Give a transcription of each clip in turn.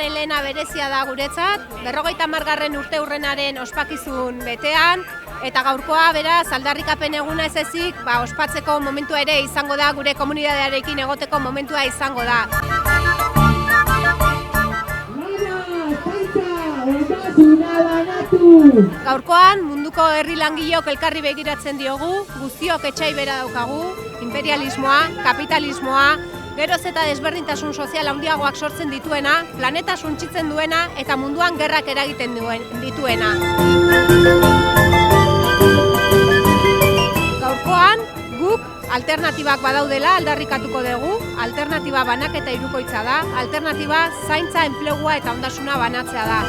urtearen lehena berezia da guretzat, 50. urteurrenaren ospakizun betean, eta gaurkoa beraz aldarrikapen eguna ez ezik, ospatzeko momentua ere izango da, gure komunidadearekin egoteko momentua izango da. Gaurkoan munduko herri langileok elkarri begiratzen diogu, guztiok etsai bera daukagu, imperialismoa, kapitalismoa, geroz eta desberdintasun sozial handiagoak sortzen dituena, planeta suntsitzen duena eta munduan gerrak eragiten dituena. Gaurkoan, guk alternatibak badaudela aldarrikatuko dugu, alternatiba banaketa hirukoitza da, alternatiba zaintza, enplegua eta ondasuna banatzea da.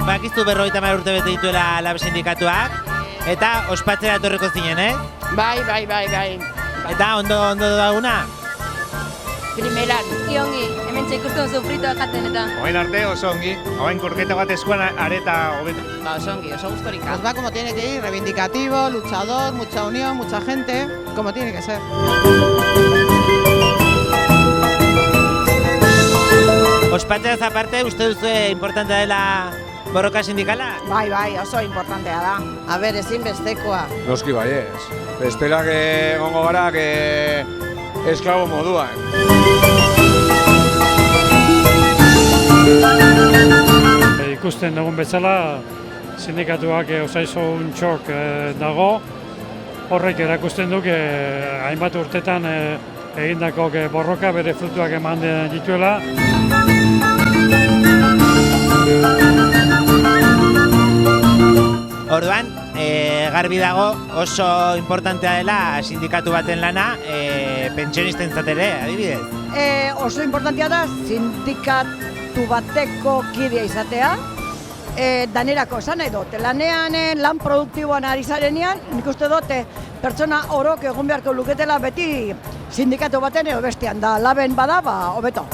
Bakizu 50 urte bete dituela lab sindikatuak, eta ospatzera etorriko zinen, eh? Bai. Eta ondo daguna? Primeran. Iongi, hemen txaikurtun sofritoa jaten eta. Oain arte oso ongi, hain korketa bat eskuan areta hobetu. Oso ongi, oso gustorika. Pues va como tiene que ir, reivindicativo, luchador, mucha unión, mucha gente, como tiene que ser. Ospatzeaz aparte, uste duzu importantea dela borroka sindikala? Bai, oso importantea da. A ber, ezinbestekoa. Noski baiez. Bestela egongo gara esklabo moduan. Ikusten dugun bezala, sindikatuak osaisun txok dago. Horrek erakusten duk hainbat urtetan egindako borroka bere frutuak eman dituela. Orduan, garbi dago oso importantea dela sindikatu baten lana pentsionistentzat ere, adibidez. Oso importantea da sindikatu bateko kidea izatea. Danerako esan nahi dut, lanean lan produktiboan ari zarenean, nik uste dut pertsona orok egon beharko luketela beti sindikatu baten edo bestean da, laben bada, hobeto.